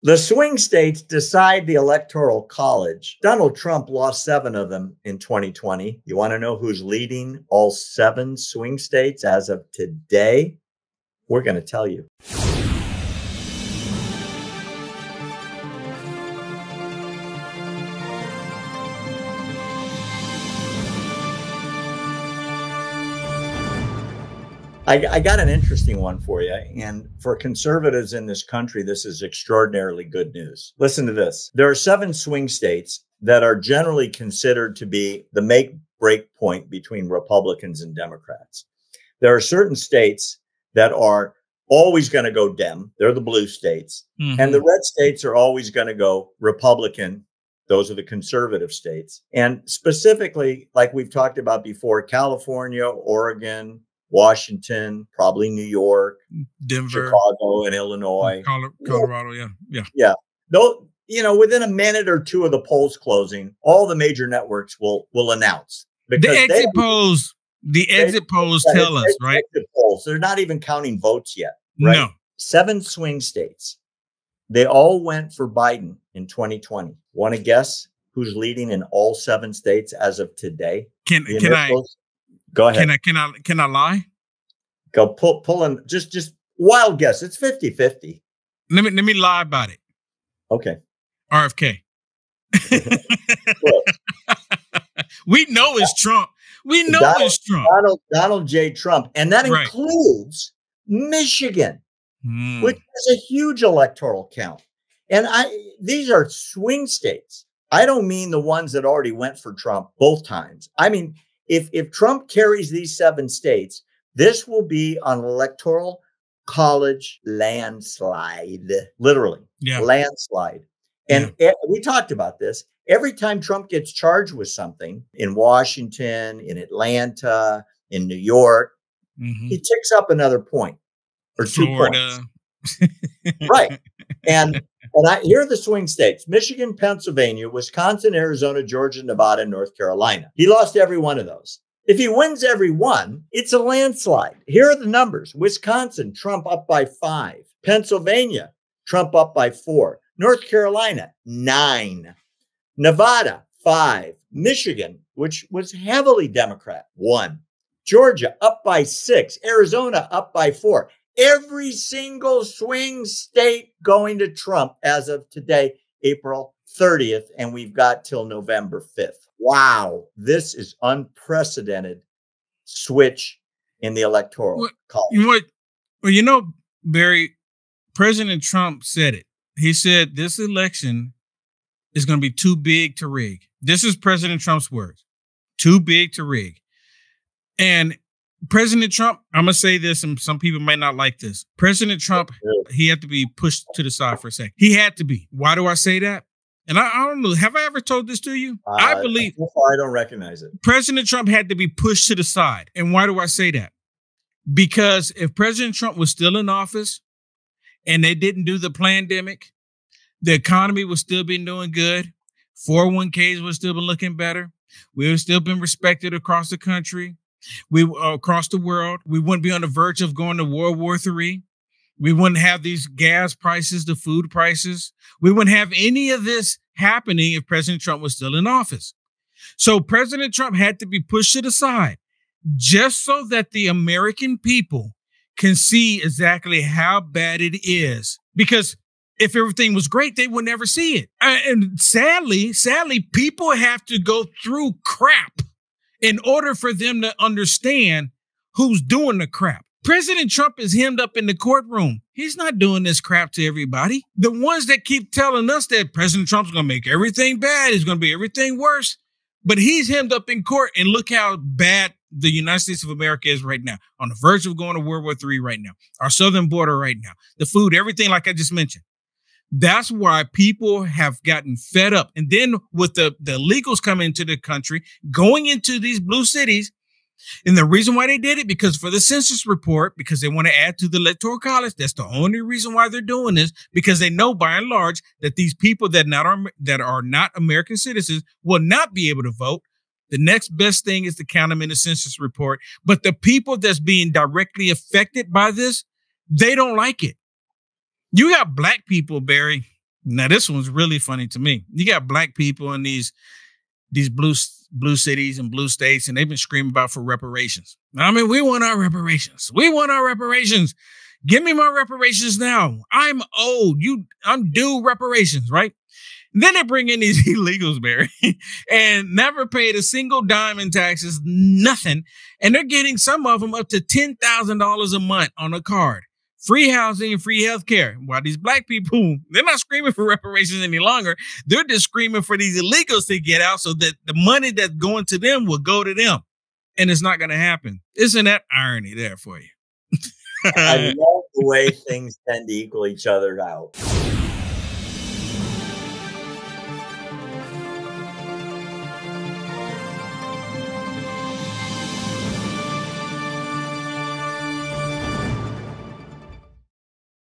The swing states decide the Electoral College. Donald Trump lost 7 of them in 2020. You want to know who's leading all 7 swing states as of today? We're going to tell you. I got an interesting one for you. And for conservatives in this country, this is extraordinarily good news. Listen to this. There are 7 swing states that are generally considered to be the make-break point between Republicans and Democrats. There are certain states that are always going to go Dem. They're the blue states. Mm-hmm. And the red states are always going to go Republican. Those are the conservative states. And specifically, like we've talked about before, California, Oregon, Washington, probably New York, Denver, Chicago, and Illinois, Colorado. Yeah. Though, within a minute or two of the polls closing, all the major networks will announce because the exit polls tell us, right? Exit polls. They're not even counting votes yet. Right? No. 7 swing states. They all went for Biden in 2020. Want to guess who's leading in all 7 states as of today? Can I? Go ahead. Can I lie? Go pull in just wild guess. It's 50-50. Let me lie about it. Okay. RFK. We know it's Trump. We know it's Trump. Donald J. Trump. And that includes Michigan, which is a huge electoral count. And these are swing states. I don't mean the ones that already went for Trump both times. I mean, if Trump carries these 7 states, this will be an electoral college landslide, literally, landslide. And we talked about this. Every time Trump gets charged with something in Washington, in Atlanta, in New York, he ticks up another point or Florida. 2 points. Right. And here are the swing states: Michigan, Pennsylvania, Wisconsin, Arizona, Georgia, Nevada, and North Carolina. He lost every one of those. If he wins every one, it's a landslide. Here are the numbers. Wisconsin, Trump up by 5. Pennsylvania, Trump up by 4. North Carolina, 9. Nevada, 5. Michigan, which was heavily Democrat, 1. Georgia, up by 6. Arizona, up by 4. Every single swing state going to Trump as of today, April 30th, and we've got till November 5th. Wow, this is unprecedented switch in the electoral college. Well, Barry, President Trump said it. He said this election is going to be too big to rig. This is President Trump's words. Too big to rig. And President Trump, I'm going to say this, and some people might not like this. President Trump, he had to be pushed to the side for a second. He had to be. Why do I say that? And I don't know. Have I ever told this to you? I believe. So far, I don't recognize it. President Trump had to be pushed to the side. And why do I say that? Because if President Trump was still in office and they didn't do the pandemic, the economy would still be doing good. 401ks would still be looking better. We would still been respected across the country. We across the world. We wouldn't be on the verge of going to World War III. We wouldn't have these gas prices, the food prices. We wouldn't have any of this happening if President Trump was still in office. So President Trump had to be pushed to the side just so that the American people can see exactly how bad it is. Because if everything was great, they would never see it. And sadly, people have to go through crap in order for them to understand who's doing the crap. President Trump is hemmed up in the courtroom. He's not doing this crap to everybody. The ones that keep telling us that President Trump's going to make everything bad, he's going to be everything worse, but he's hemmed up in court, and look how bad the United States of America is right now, on the verge of going to World War III right now, our southern border right now, the food, everything like I just mentioned. That's why people have gotten fed up. And then with the illegals coming into the country, going into these blue cities, and the reason why they did it, because for the census report, because they want to add to the electoral college. That's the only reason why they're doing this, because they know by and large that these people that are not American citizens will not be able to vote. The next best thing is to count them in the census report. But the people that's being directly affected by this, they don't like it. You got black people, Barry, Now, this one's really funny to me. You got black people in these blue cities and blue states, and they've been screaming about for reparations. I mean, we want our reparations. We want our reparations. Give me my reparations now. I'm old. I'm due reparations, right? And then they bring in these illegals, Barry, and never paid a single dime in taxes, nothing. And they're getting some of them up to $10,000 a month on a card. Free housing and free health care. While these black people, they're not screaming for reparations any longer. They're just screaming for these illegals to get out so that the money that's going to them will go to them. And it's not going to happen. Isn't that irony there for you? I love the way things tend to equal each other out.